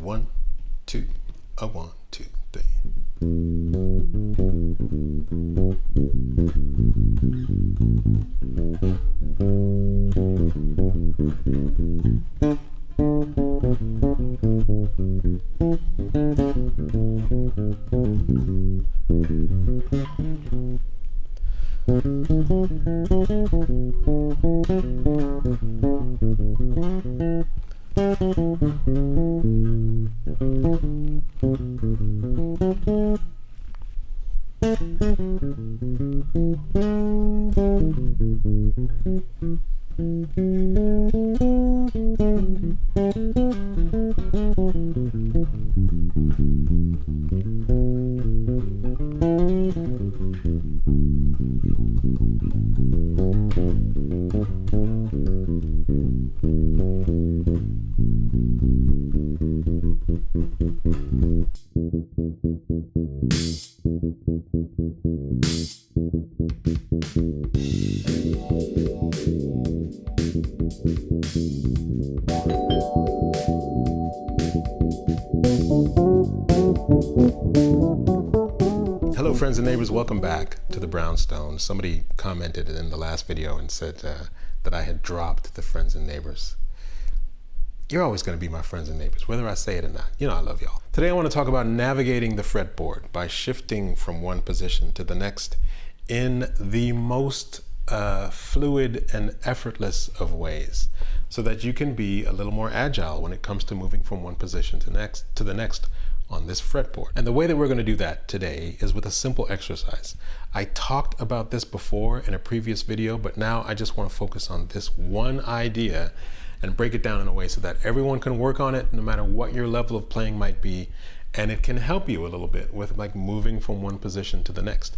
1, 2, a 1, 2, 3. Hello friends and neighbors, welcome back to the Brownstone. Somebody commented in the last video and said that I had dropped the friends and neighbors. You're always going to be my friends and neighbors, whether I say it or not. You know I love y'all. Today I want to talk about navigating the fretboard by shifting from one position to the next in the most fluid and effortless of ways, so that you can be a little more agile when it comes to moving from one position to the next on this fretboard. And the way that we're going to do that today is with a simple exercise. I talked about this before in a previous video, but now I just want to focus on this one idea and break it down in a way so that everyone can work on it no matter what your level of playing might be, and it can help you a little bit with like moving from one position to the next.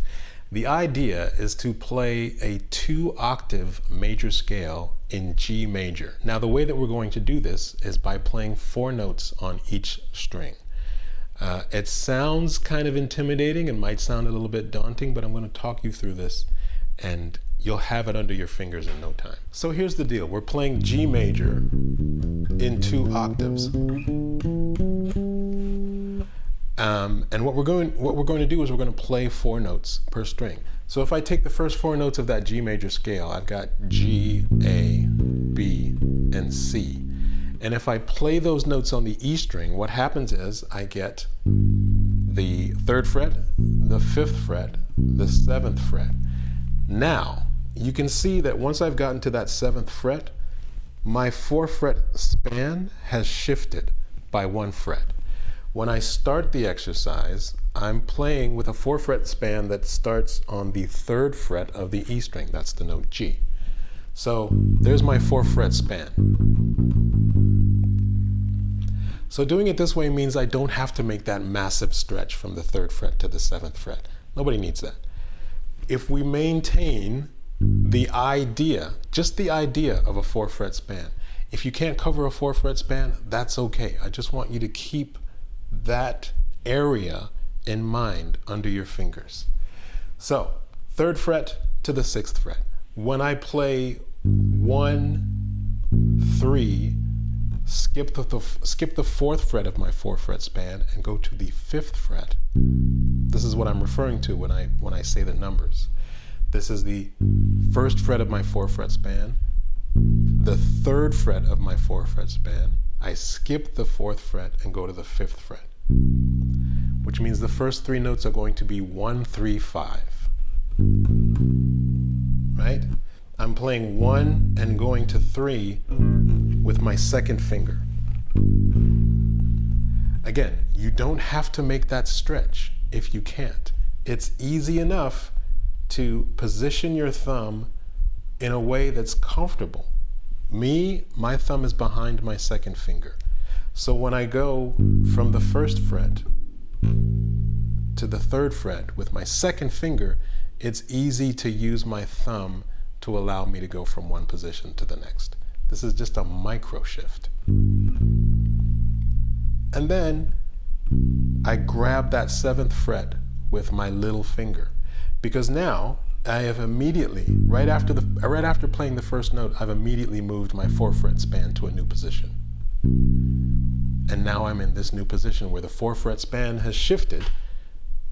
The idea is to play a 2-octave major scale in G major. Now the way that we're going to do this is by playing 4 notes on each string. It sounds kind of intimidating and might sound a little bit daunting, but I'm going to talk you through this and you'll have it under your fingers in no time. So here's the deal. We're playing G major in 2 octaves. And what we're going to do is we're going to play 4 notes per string. So if I take the first 4 notes of that G major scale, I've got G, A, B, and C. And if I play those notes on the E string, what happens is I get the 3rd fret, the 5th fret, the 7th fret. Now, you can see that once I've gotten to that 7th fret, my 4 fret span has shifted by 1 fret. When I start the exercise, I'm playing with a 4 fret span that starts on the 3rd fret of the E string. That's the note G. So there's my 4 fret span. So doing it this way means I don't have to make that massive stretch from the 3rd fret to the 7th fret. Nobody needs that. If we maintain the idea, just the idea of a 4 fret span, if you can't cover a 4 fret span, that's okay. I just want you to keep that area in mind under your fingers. So 3rd fret to the 6th fret. When I play 1, 3, skip the 4th fret of my 4 fret span and go to the 5th fret. This is what I'm referring to when I say the numbers. This is the 1st fret of my 4 fret span, the 3rd fret of my 4 fret span. I skip the 4th fret and go to the 5th fret, which means the first 3 notes are going to be 1, 3, 5. Right? I'm playing 1 and going to 3 with my 2nd finger. Again, you don't have to make that stretch if you can't. It's easy enough to position your thumb in a way that's comfortable. My thumb is behind my 2nd finger. So when I go from the 1st fret to the 3rd fret with my 2nd finger, it's easy to use my thumb to allow me to go from one position to the next. This is just a micro shift. And then I grab that 7th fret with my little finger, because now I have immediately, right after playing the first note, I've immediately moved my 4 fret span to a new position. And now I'm in this new position where the 4-fret span has shifted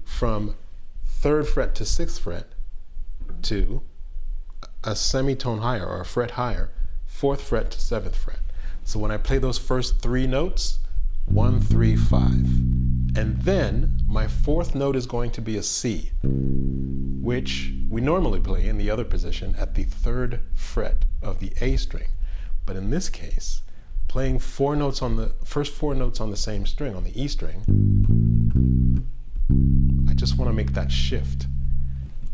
from 3rd fret to 6th fret to a semitone higher, or a fret higher, 4th fret to 7th fret. So when I play those first 3 notes, 1, 3, 5, and then my 4th note is going to be a C, which we normally play in the other position at the 3rd fret of the A string. But in this case, playing 4 notes on the first 4 notes on the same string, on the E string, I just want to make that shift,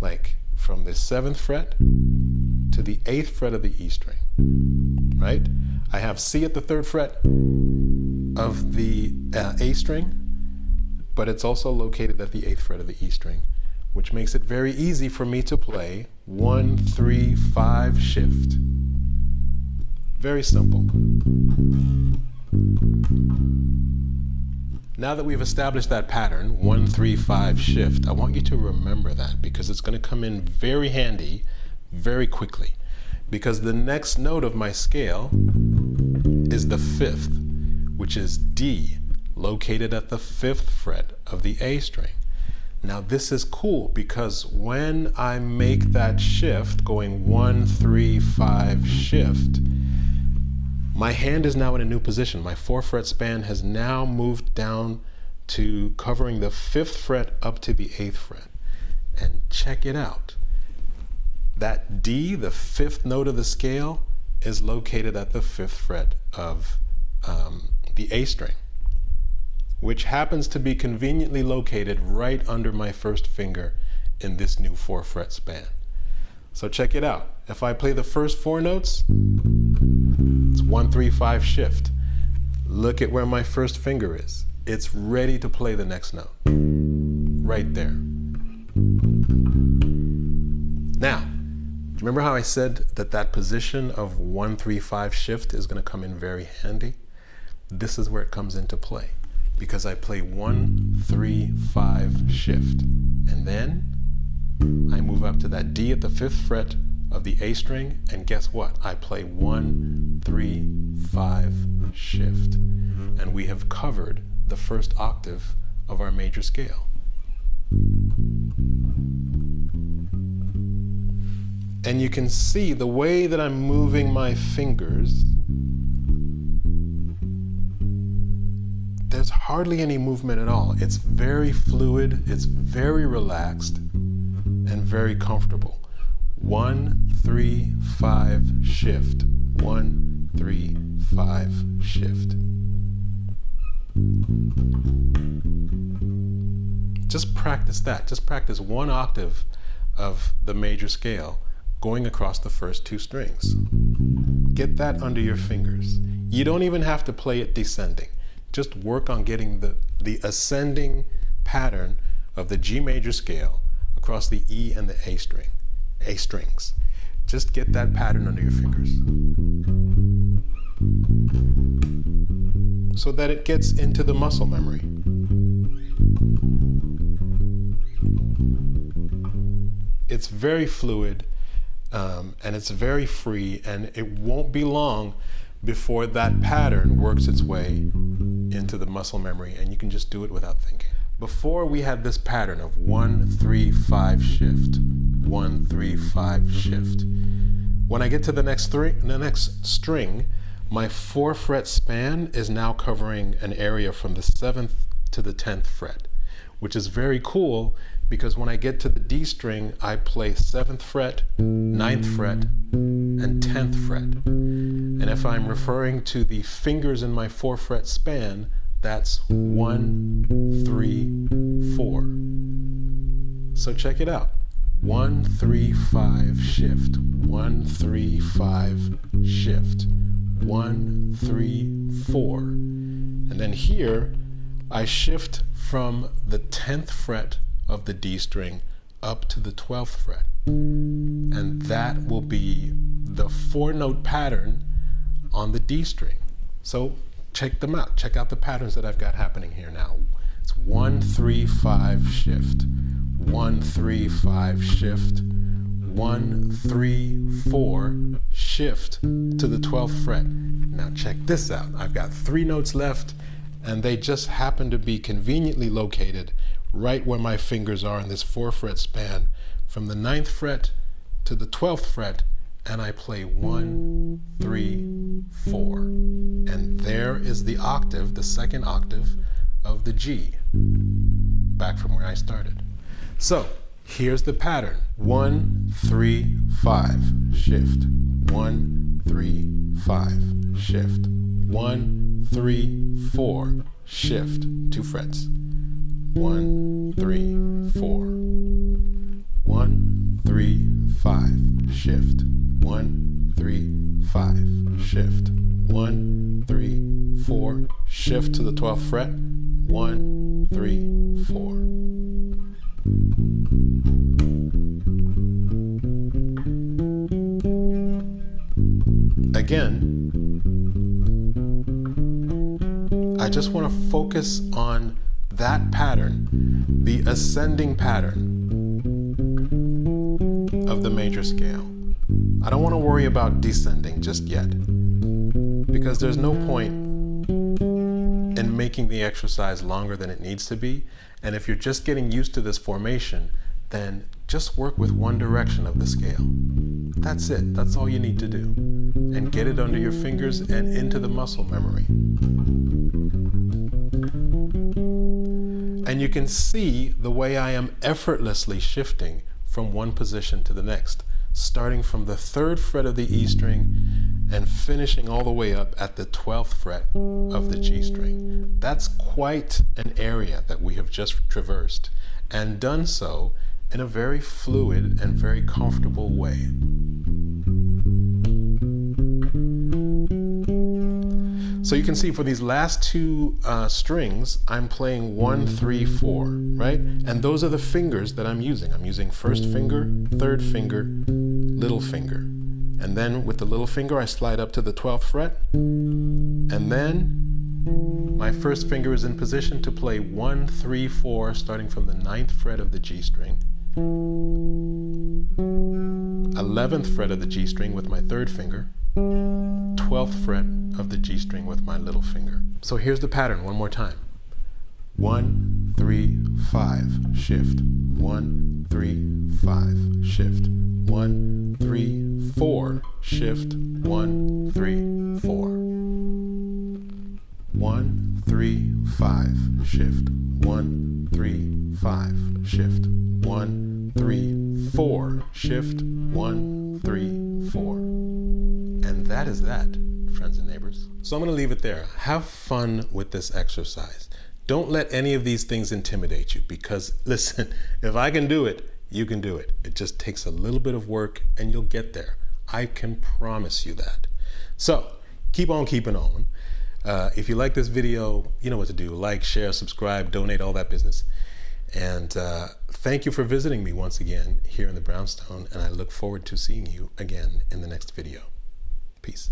like from the 7th fret to the 8th fret of the E string, right? I have C at the 3rd fret of the A string, but it's also located at the 8th fret of the E string, which makes it very easy for me to play 1, 3, 5 shift. Very simple. Now that we've established that pattern, 1, 3, 5 shift, I want you to remember that, because it's going to come in very handy very quickly. Because the next note of my scale is the 5th, which is D, located at the 5th fret of the A string. Now this is cool because when I make that shift, going 1, 3, 5 shift, my hand is now in a new position. My 4-fret span has now moved down to covering the 5th fret up to the 8th fret. And check it out. That D, the 5th note of the scale, is located at the 5th fret of the A string, which happens to be conveniently located right under my 1st finger in this new 4-fret span. So check it out. If I play the first 4 notes, it's 1, 3, 5 shift. Look at where my 1st finger is. It's ready to play the next note. Right there. Now, remember how I said that position of 1, 3, 5 shift is going to come in very handy? This is where it comes into play, because I play 1, 3, 5 shift, and then I move up to that D at the 5th fret of the A string, and guess what? I play 1, 3, 5 shift, and we have covered the 1st octave of our major scale. And you can see the way that I'm moving my fingers, there's hardly any movement at all. It's very fluid, it's very relaxed, and very comfortable. 1, 3, 5 shift. 1, 3, 5 shift. Just practice that. Just practice 1 octave of the major scale going across the first 2 strings. Get that under your fingers. You don't even have to play it descending. Just work on getting the ascending pattern of the G major scale across the E and the A strings. Just get that pattern under your fingers so that it gets into the muscle memory. It's very fluid, and it's very free, and it won't be long before that pattern works its way into the muscle memory, and you can just do it without thinking. Before, we had this pattern of 1, 3, 5 shift, 1, 3, 5 shift. When I get to the next string, my 4-fret span is now covering an area from the 7th to the 10th fret, which is very cool because when I get to the D string, I play 7th fret, 9th fret, and 10th fret. And if I'm referring to the fingers in my 4-fret span, that's 1, 3, 4. So check it out. 1, 3, 5 shift. 1, 3, 5 shift. 1, 3, 4. And then here, I shift from the 10th fret of the D string up to the 12th fret. And that will be the 4-note pattern on the D string. So check them out. Check out the patterns that I've got happening here now. It's 1, 3, 5 shift. 1, 3, 5 shift. 1, 3, 4 shift to the 12th fret. Now check this out. I've got 3 notes left and they just happen to be conveniently located right where my fingers are in this 4-fret span from the 9th fret to the 12th fret, and I play 1, 3, 4. And there is the octave, the second octave of the G, back from where I started. So here's the pattern: 1, 3, 5, shift. 1, 3, 5, shift. 1, 3, 4, shift. 2 frets. 1, 3, 4. 1, 3, 5, shift. 1, 3, 5, shift. 1, 3, 4, shift to the 12th fret. 1, 3, 4. Again, I just want to focus on that pattern, the ascending pattern of the major scale. I don't want to worry about descending just yet, because there's no point in making the exercise longer than it needs to be. And if you're just getting used to this formation, then just work with one direction of the scale. That's it. That's all you need to do. And get it under your fingers and into the muscle memory. And you can see the way I am effortlessly shifting from one position to the next, starting from the 3rd fret of the E string and finishing all the way up at the 12th fret of the G string. That's quite an area that we have just traversed, and done so in a very fluid and very comfortable way. So you can see for these last 2 strings, I'm playing 1, 3, 4, right? And those are the fingers that I'm using. I'm using 1st finger, 3rd finger, little finger. And then with the little finger, I slide up to the 12th fret. And then my 1st finger is in position to play 1, 3, 4, starting from the 9th fret of the G string. 11th fret of the G string with my 3rd finger. 12th fret of the G string with my little finger. So here's the pattern one more time. 1, 3, 5, shift. 1, 3, 5, shift. 1, 3, 4, shift. 1, 3, 4. 1, 3, 5, shift. 1, 3, 5, shift. 1, 3, 4, shift. 1, 3, 4. And that is that, friends and neighbors. So I'm going to leave it there. Have fun with this exercise. Don't let any of these things intimidate you, because listen, if I can do it, you can do it. It just takes a little bit of work and you'll get there. I can promise you that. So keep on keeping on. If you like this video, you know what to do. Like, share, subscribe, donate, all that business. And thank you for visiting me once again here in the Brownstone, and I look forward to seeing you again in the next video. Peace.